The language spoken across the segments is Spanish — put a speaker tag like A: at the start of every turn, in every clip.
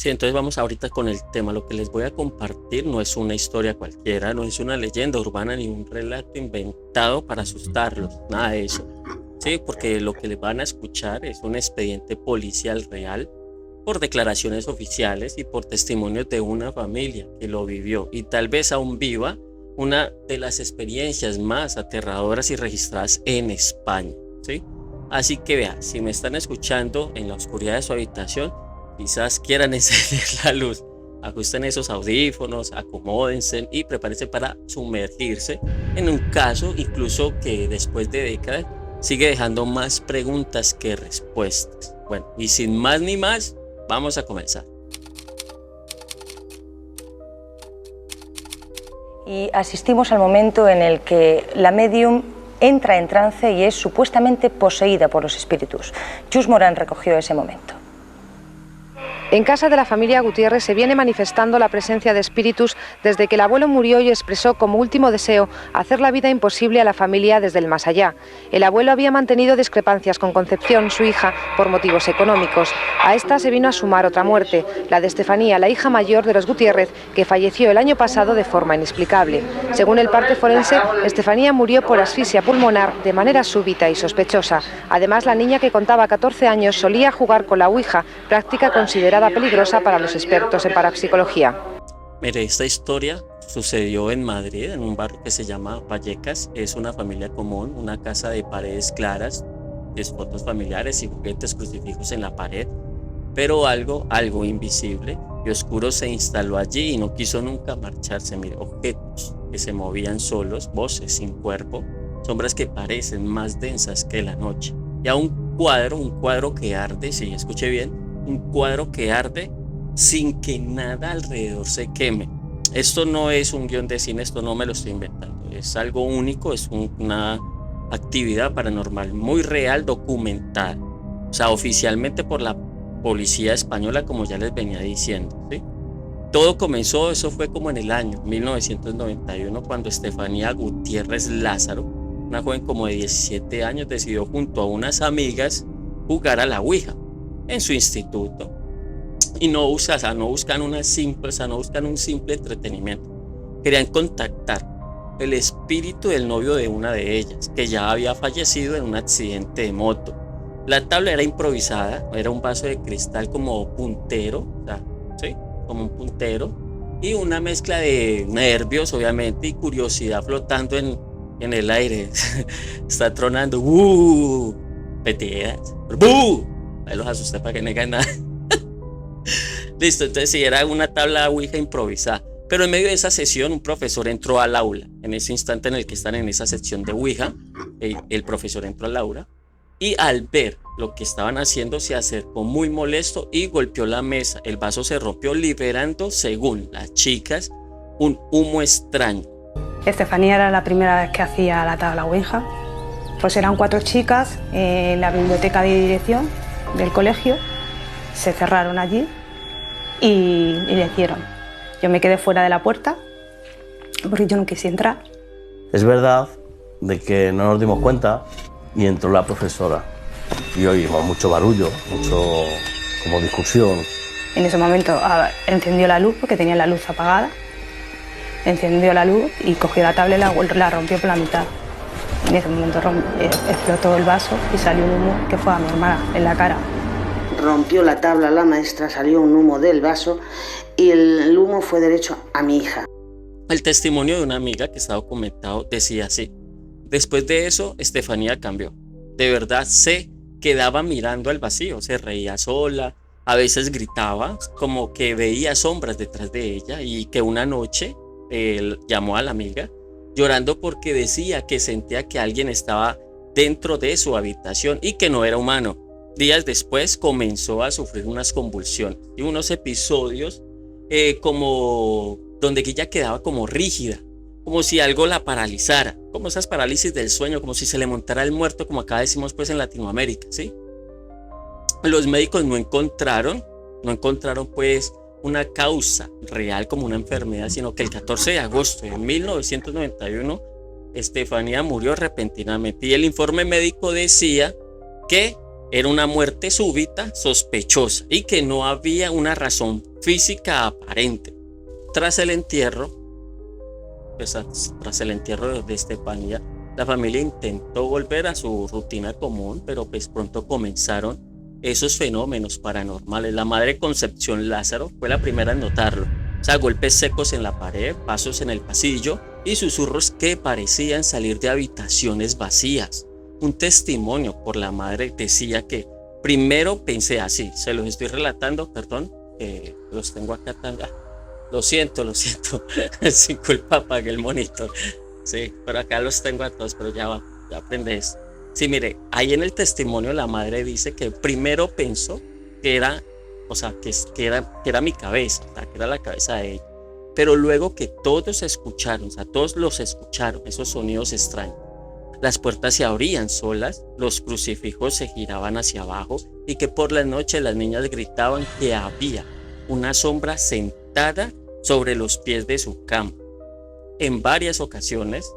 A: Sí, entonces vamos ahorita con el tema. Lo que les voy a compartir no es una historia cualquiera, no es una leyenda urbana ni un relato inventado para asustarlos, nada de eso. Sí, porque lo que les van a escuchar es un expediente policial real por declaraciones oficiales y por testimonios de una familia que lo vivió y tal vez aún viva una de las experiencias más aterradoras y registradas en España, ¿sí? Así que vea, si me están escuchando en la oscuridad de su habitación, quizás quieran encender la luz. Ajusten esos audífonos, acomódense y prepárense para sumergirse en un caso incluso que después de décadas sigue dejando más preguntas que respuestas. Bueno, y sin más ni más, vamos a comenzar.
B: Y asistimos al momento en el que la medium entra en trance y es supuestamente poseída por los espíritus. Chus Morán recogió ese momento.
C: En casa de la familia Gutiérrez se viene manifestando la presencia de espíritus desde que el abuelo murió y expresó como último deseo hacer la vida imposible a la familia desde el más allá. El abuelo había mantenido discrepancias con Concepción, su hija, por motivos económicos. A esta se vino a sumar otra muerte, la de Estefanía, la hija mayor de los Gutiérrez, que falleció el año pasado de forma inexplicable. Según el parte forense, Estefanía murió por asfixia pulmonar de manera súbita y sospechosa. Además, la niña, que contaba 14 años, solía jugar con la ouija, práctica considerada peligrosa para los expertos en parapsicología.
A: Mire, esta historia sucedió en Madrid, en un barrio que se llama Vallecas. Es una familia común, una casa de paredes claras, de fotos familiares y juguetes crucifijos en la pared. Pero algo invisible y oscuro se instaló allí y no quiso nunca marcharse. Mire, objetos que se movían solos, voces sin cuerpo, sombras que parecen más densas que la noche. Y a un cuadro que arde, sí, escuche bien, un cuadro que arde sin que nada alrededor se queme. Esto no es un guión de cine, esto no me lo estoy inventando, es algo único, es una actividad paranormal muy real, documentada, o sea, oficialmente por la policía española, como ya les venía diciendo, ¿sí? Todo comenzó, eso fue como en el año 1991, cuando Estefanía Gutiérrez Lázaro, una joven como de 17 años, decidió junto a unas amigas jugar a la ouija en su instituto. Y no buscan un simple entretenimiento. Querían contactar el espíritu del novio de una de ellas, que ya había fallecido en un accidente de moto. La tabla era improvisada, era un vaso de cristal como puntero, o sea, ¿sí? Como un puntero, y una mezcla de nervios, obviamente, y curiosidad flotando en el aire. Está tronando, petidas, ahí los asusté para que no digan nada. Listo, entonces sí, era una tabla ouija improvisada. Pero en medio de esa sesión, un profesor entró al aula. En ese instante en el que están en esa sección de ouija, el profesor entró al aula y al ver lo que estaban haciendo se acercó muy molesto y golpeó la mesa. El vaso se rompió, liberando, según las chicas, un humo extraño.
D: Estefanía era la primera vez que hacía la tabla ouija. Pues eran 4 chicas en la biblioteca de dirección del colegio. Se cerraron allí y le hicieron. Yo me quedé fuera de la puerta porque yo no quise entrar.
E: Es verdad de que no nos dimos cuenta y entró la profesora y oímos mucho barullo, mucho como discusión.
D: En ese momento encendió la luz porque tenía la luz apagada. Encendió la luz y cogió la tabla y la rompió por la mitad. En ese momento explotó el vaso y salió un humo que fue a mi hermana en la cara.
F: Rompió la tabla la maestra, salió un humo del vaso y el humo fue derecho a mi hija.
A: El testimonio de una amiga que está documentado decía así: después de eso, Estefanía cambió. De verdad se quedaba mirando al vacío, se reía sola, a veces gritaba, como que veía sombras detrás de ella, y que una noche llamó a la amiga llorando porque decía que sentía que alguien estaba dentro de su habitación y que no era humano. Días después comenzó a sufrir unas convulsiones y unos episodios como donde ella quedaba como rígida, como si algo la paralizara, como esas parálisis del sueño, como si se le montara el muerto, como acá decimos pues en Latinoamérica, ¿sí? Los médicos no encontraron pues una causa real como una enfermedad, sino que el 14 de agosto de 1991 Estefanía murió repentinamente y el informe médico decía que era una muerte súbita, sospechosa, y que no había una razón física aparente. Tras el entierro, tras el entierro de Estefanía, la familia intentó volver a su rutina común, pero pues pronto comenzaron esos fenómenos paranormales. La madre Concepción Lázaro fue la primera en notarlo. O sea, golpes secos en la pared, pasos en el pasillo y susurros que parecían salir de habitaciones vacías. Un testimonio por la madre decía que primero pensé así, se los estoy relatando, perdón, los tengo acá tan... Lo siento, sin culpa apagué el monitor. Sí, pero acá los tengo a todos, pero ya aprendí esto. Sí, mire, ahí en el testimonio la madre dice que primero pensó que era, o sea, que era mi cabeza, o sea, que era la cabeza de ella. Pero luego que todos escucharon, o sea, todos los escucharon, esos sonidos extraños. Las puertas se abrían solas, los crucifijos se giraban hacia abajo y que por la noche las niñas gritaban que había una sombra sentada sobre los pies de su cama. En varias ocasiones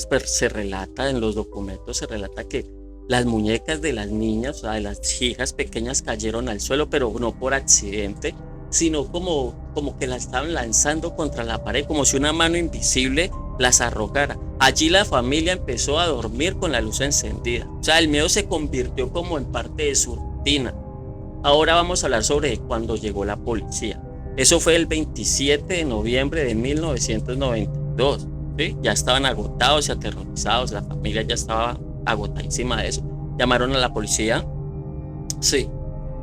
A: pues, se relata en los documentos, se relata que las muñecas de las niñas, o sea, de las hijas pequeñas cayeron al suelo, pero no por accidente, sino como que las estaban lanzando contra la pared, como si una mano invisible las arrojara. Allí la familia empezó a dormir con la luz encendida. O sea, el miedo se convirtió como en parte de su rutina. Ahora vamos a hablar sobre cuando llegó la policía. Eso fue el 27 de noviembre de 1992. ¿Sí? Ya estaban agotados y aterrorizados. La familia ya estaba agotadísima de eso. Llamaron a la policía. Sí.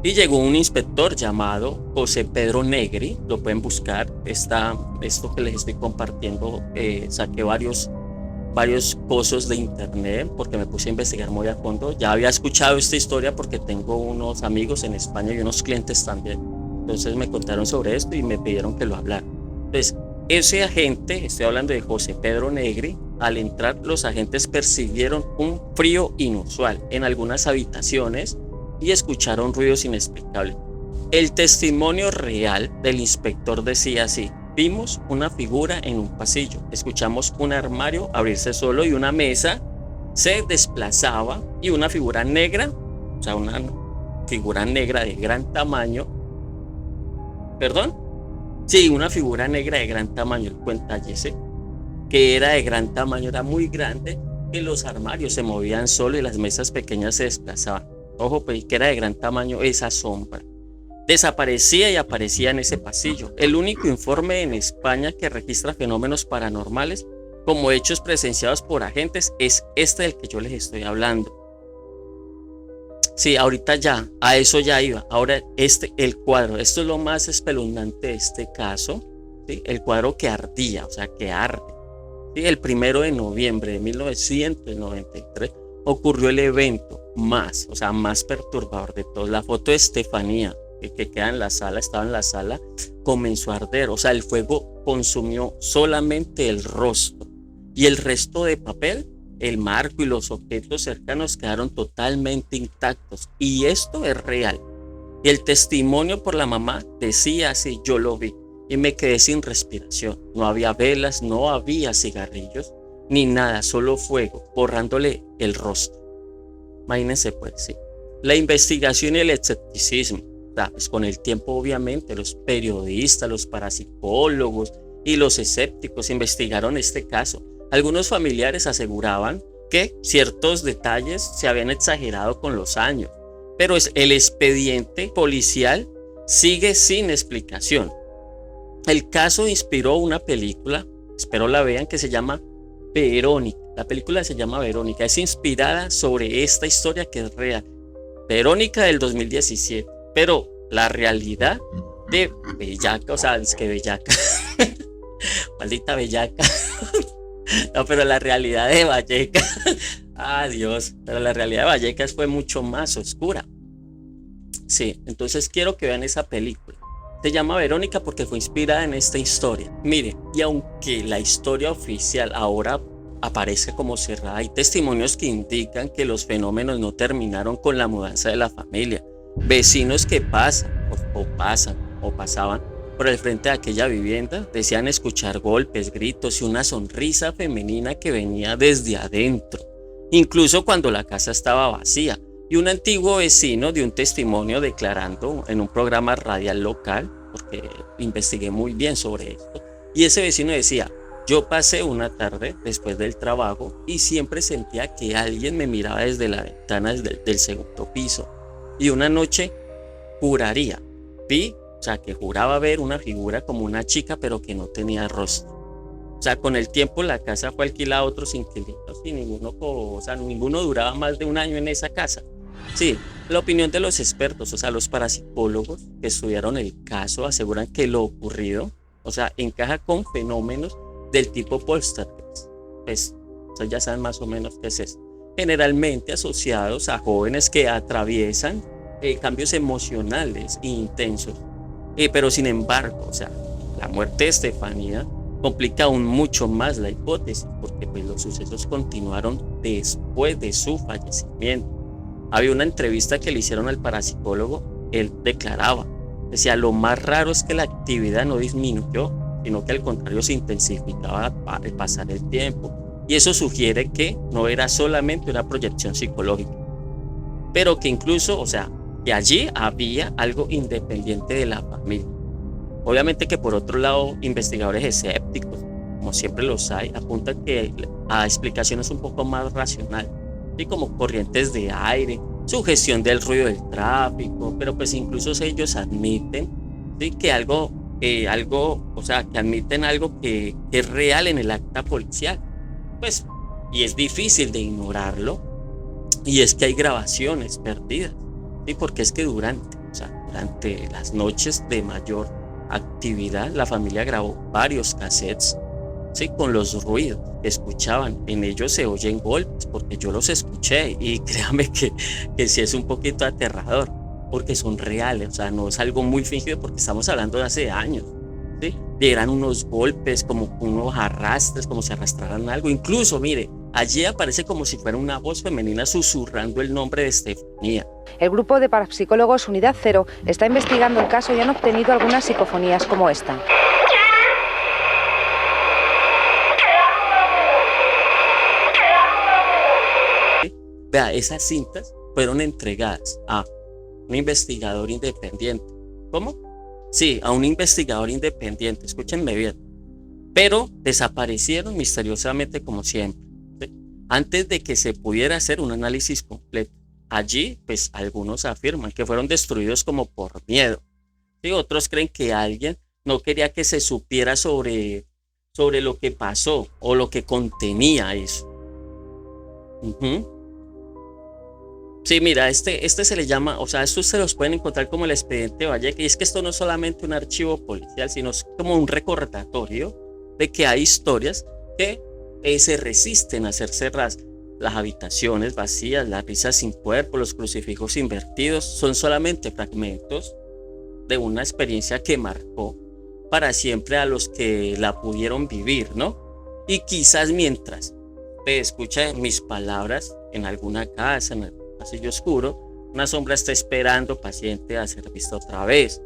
A: Y llegó un inspector llamado José Pedro Negri. Lo pueden buscar. Esto que les estoy compartiendo, saqué varios pozos de internet porque me puse a investigar muy a fondo. Ya había escuchado esta historia porque tengo unos amigos en España y unos clientes también. Entonces me contaron sobre esto y me pidieron que lo hablara. Entonces, ese agente, estoy hablando de José Pedro Negri, al entrar los agentes percibieron un frío inusual en algunas habitaciones y escucharon ruidos inexplicables. El testimonio real del inspector decía así: vimos una figura en un pasillo, escuchamos un armario abrirse solo y una mesa se desplazaba y una figura negra, o sea, una figura negra de gran tamaño, una figura negra de gran tamaño, el cuentallese, que era de gran tamaño, era muy grande, que los armarios se movían solo y las mesas pequeñas se desplazaban. Ojo, pues, que era de gran tamaño esa sombra. Desaparecía y aparecía en ese pasillo. El único informe en España que registra fenómenos paranormales como hechos presenciados por agentes es este del que yo les estoy hablando. Sí, ahorita ya, a eso ya iba. Ahora el cuadro, esto es lo más espeluznante de este caso, ¿sí? El cuadro que ardía, o sea, que arde. ¿Sí? El 1 de noviembre de 1993 ocurrió el evento más perturbador de todos. La foto de Estefanía, que queda en la sala, estaba en la sala, comenzó a arder. O sea, el fuego consumió solamente el rostro y el resto de papel, el marco y los objetos cercanos quedaron totalmente intactos. Y esto es real. Y el testimonio por la mamá decía así: yo lo vi y me quedé sin respiración. No había velas, no había cigarrillos, ni nada, solo fuego, borrándole el rostro. Imagínense, pues, sí. La investigación y el escepticismo. Pues con el tiempo, obviamente, los periodistas, los parapsicólogos y los escépticos investigaron este caso. Algunos familiares aseguraban que ciertos detalles se habían exagerado con los años, pero el expediente policial sigue sin explicación. El caso inspiró una película, espero la vean, que se llama Verónica. La película se llama Verónica, es inspirada sobre esta historia que es real. Verónica del 2017, pero la realidad de Bellaca, o sea, es que Bellaca, maldita Bellaca. No, pero la realidad de Vallecas, Dios, pero la realidad de Vallecas fue mucho más oscura. Sí, entonces quiero que vean esa película. Se llama Verónica porque fue inspirada en esta historia. Mire, y aunque la historia oficial ahora aparece como cerrada, hay testimonios que indican que los fenómenos no terminaron con la mudanza de la familia. Vecinos que pasaban por el frente de aquella vivienda decían escuchar golpes, gritos y una sonrisa femenina que venía desde adentro, incluso cuando la casa estaba vacía. Y un antiguo vecino dio un testimonio declarando en un programa radial local, porque investigué muy bien sobre esto, y ese vecino decía: yo pasé una tarde después del trabajo y siempre sentía que alguien me miraba desde la ventana del segundo piso. Y una noche juraría, o sea, que juraba ver una figura como una chica, pero que no tenía rostro. O sea, con el tiempo la casa fue alquilada a otros inquilinos y ninguno duraba más de un año en esa casa. Sí, la opinión de los expertos, o sea, los parapsicólogos que estudiaron el caso, aseguran que lo ocurrido, o sea, encaja con fenómenos del tipo poltergeist. Pues, o sea, ya saben más o menos qué es eso. Generalmente asociados a jóvenes que atraviesan cambios emocionales intensos. Pero sin embargo, o sea, la muerte de Estefanía complica aún mucho más la hipótesis, porque pues, los sucesos continuaron después de su fallecimiento. Había una entrevista que le hicieron al parapsicólogo. Él declaraba, decía: lo más raro es que la actividad no disminuyó, sino que al contrario se intensificaba al pasar el tiempo. Y eso sugiere que no era solamente una proyección psicológica, pero que incluso, o sea, que allí había algo independiente de la familia. Obviamente que por otro lado, investigadores escépticos, como siempre los hay, apuntan a explicaciones un poco más racionales, ¿sí? Como corrientes de aire, sugestión del ruido del tráfico, pero pues incluso ellos admiten, ¿sí? que o sea, que admiten algo que es real en el acta policial, pues, y es difícil de ignorarlo, y es que hay grabaciones perdidas, ¿sí? Porque es que durante las noches de mayor actividad, la familia grabó varios cassettes, ¿sí? Con los ruidos que escuchaban. En ellos se oyen golpes, porque yo los escuché, y créame que sí es un poquito aterrador, porque son reales, o sea, no es algo muy fingido, porque estamos hablando de hace años, ¿sí? Y eran unos golpes, como unos arrastres, como si arrastraran algo. Incluso, mire, allí aparece como si fuera una voz femenina susurrando el nombre de Estefanía.
C: El grupo de parapsicólogos Unidad Cero está investigando el caso y han obtenido algunas psicofonías como esta.
A: Vea, esas cintas fueron entregadas a un investigador independiente. ¿Cómo? Sí, a un investigador independiente, escúchenme bien. Pero desaparecieron misteriosamente como siempre, ¿sí? Antes de que se pudiera hacer un análisis completo. Allí, pues algunos afirman que fueron destruidos como por miedo, ¿sí? Otros creen que alguien no quería que se supiera sobre lo que pasó o lo que contenía eso. Sí, mira, este se le llama, o sea, estos se los pueden encontrar como el expediente Valleca, y es que esto no es solamente un archivo policial, sino es como un recordatorio de que hay historias que se resisten a ser cerradas. Las habitaciones vacías, las risas sin cuerpo, los crucifijos invertidos, son solamente fragmentos de una experiencia que marcó para siempre a los que la pudieron vivir, ¿no? Y quizás mientras te escucha mis palabras en alguna casa, en el pasillo oscuro, una sombra está esperando paciente a ser vista otra vez.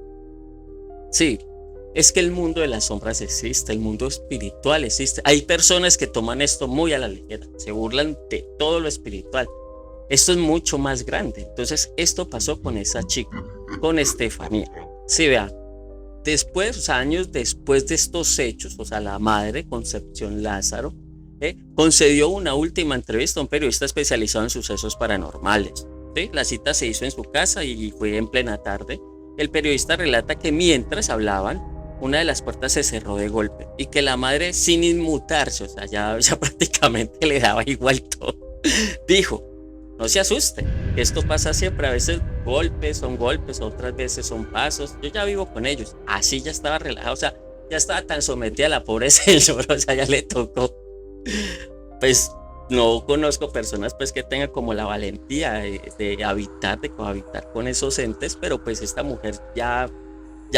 A: Sí, es que el mundo de las sombras existe, el mundo espiritual existe. Hay personas que toman esto muy a la ligera, se burlan de todo lo espiritual. Esto es mucho más grande. Entonces, esto pasó con esa chica, con Estefanía. Sí, vean, después, o sea, años después de estos hechos, o sea, la madre, Concepción Lázaro, concedió una última entrevista a un periodista especializado en sucesos paranormales, ¿sí? La cita se hizo en su casa y fue en plena tarde. El periodista relata que mientras hablaban, una de las puertas se cerró de golpe y que la madre, sin inmutarse, o sea, ya prácticamente le daba igual todo, dijo: no se asuste, esto pasa siempre, a veces son golpes, otras veces son pasos, yo ya vivo con ellos. Así ya estaba relajado, o sea, ya estaba tan sometida a la pobre señora, o sea, ya le tocó. Pues no conozco personas pues que tengan como la valentía de cohabitar con esos entes, pero pues esta mujer ya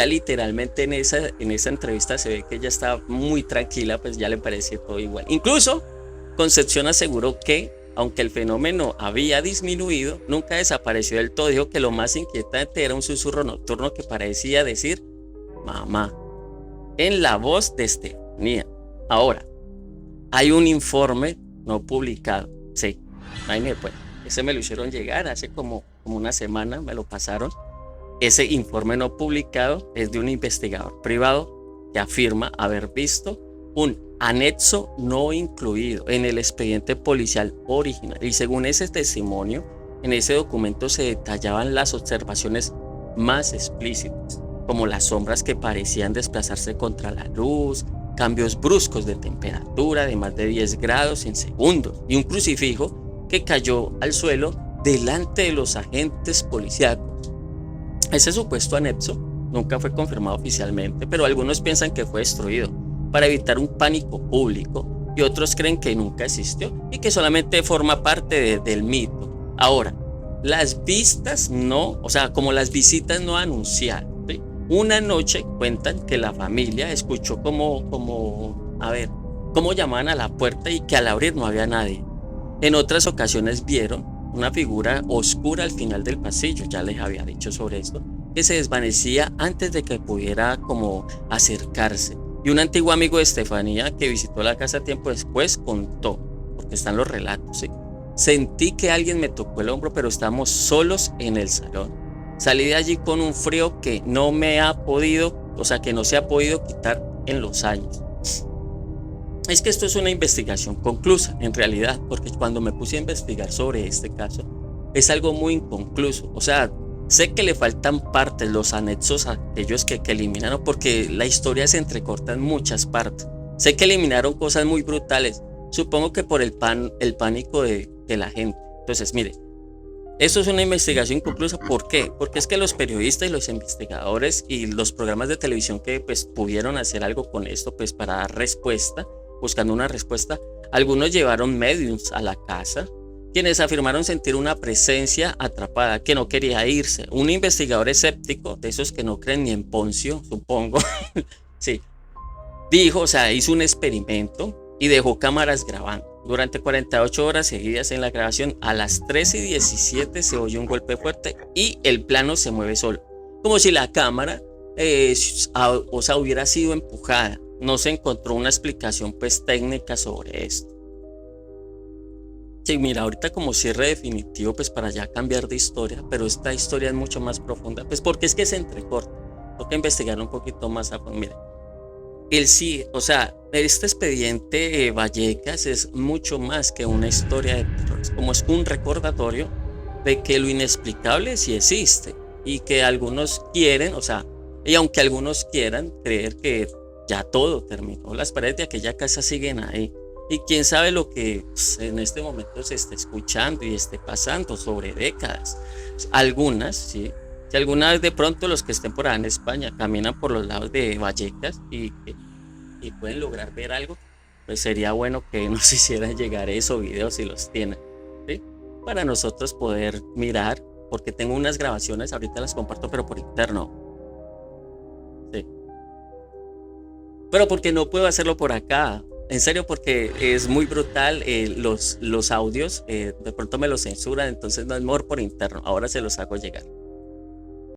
A: literalmente en esa entrevista se ve que ella está muy tranquila, pues ya le parecía todo igual. Incluso Concepción aseguró que, aunque el fenómeno había disminuido, nunca desapareció del todo. Dijo que lo más inquietante era un susurro nocturno que parecía decir mamá, en la voz de Estefanía. Ahora, hay un informe no publicado, sí, ahí me puede, ese me lo hicieron llegar hace como una semana, me lo pasaron. Ese informe no publicado es de un investigador privado que afirma haber visto un anexo no incluido en el expediente policial original. Y según ese testimonio, en ese documento se detallaban las observaciones más explícitas, como las sombras que parecían desplazarse contra la luz, cambios bruscos de temperatura de más de 10 grados en segundos y un crucifijo que cayó al suelo delante de los agentes policíacos. Ese supuesto anexo nunca fue confirmado oficialmente, pero algunos piensan que fue destruido para evitar un pánico público y otros creen que nunca existió y que solamente forma parte del mito. Ahora, las vistas no, o sea, como las visitas no anunciadas, ¿sí? Una noche cuentan que la familia escuchó cómo llamaban a la puerta y que al abrir no había nadie. En otras ocasiones vieron una figura oscura al final del pasillo, ya les había dicho sobre esto, que se desvanecía antes de que pudiera como acercarse. Y un antiguo amigo de Estefanía que visitó la casa tiempo después contó, porque están los relatos, ¿sí? Sentí que alguien me tocó el hombro, pero estábamos solos en el salón. Salí de allí con un frío que no se ha podido quitar en los años. Es que esto es una investigación conclusa, en realidad, porque cuando me puse a investigar sobre este caso, es algo muy inconcluso. O sea, sé que le faltan partes, los anexos a aquellos que eliminaron, porque la historia se entrecorta en muchas partes. Sé que eliminaron cosas muy brutales, supongo que por el pánico de la gente. Entonces, mire, esto es una investigación inconclusa. ¿Por qué? Porque es que los periodistas y los investigadores y los programas de televisión que pues pudieron hacer algo con esto pues para dar respuesta, buscando una respuesta, algunos llevaron mediums a la casa, quienes afirmaron sentir una presencia atrapada que no quería irse. Un investigador escéptico, de esos que no creen ni en Poncio, supongo, sí, dijo, o sea, hizo un experimento y dejó cámaras grabando. Durante 48 horas seguidas en la grabación, a las 13:17 se oye un golpe fuerte y el plano se mueve solo, como si la cámara hubiera sido empujada. No se encontró una explicación pues técnica sobre esto. Sí, mira, ahorita como cierre definitivo pues para ya cambiar de historia, pero esta historia es mucho más profunda, pues porque es que se entrecorta, toca investigar un poquito más a fondo. Mira, este expediente Vallecas es mucho más que una historia de terror, como es un recordatorio de que lo inexplicable sí existe y que algunos quieren, y aunque algunos quieran creer que ya todo terminó, las paredes de aquella casa siguen ahí. Y quién sabe lo que en este momento se esté escuchando y esté pasando sobre décadas. Algunas, sí. Si alguna vez de pronto los que estén por allá en España caminan por los lados de Vallecas y pueden lograr ver algo, pues sería bueno que nos hicieran llegar esos videos si los tienen, ¿sí? Para nosotros poder mirar, porque tengo unas grabaciones, ahorita las comparto, pero por interno. Sí. Pero porque no puedo hacerlo por acá. En serio, porque es muy brutal, los audios, de pronto me los censuran, entonces no es mejor por interno, ahora se los hago llegar.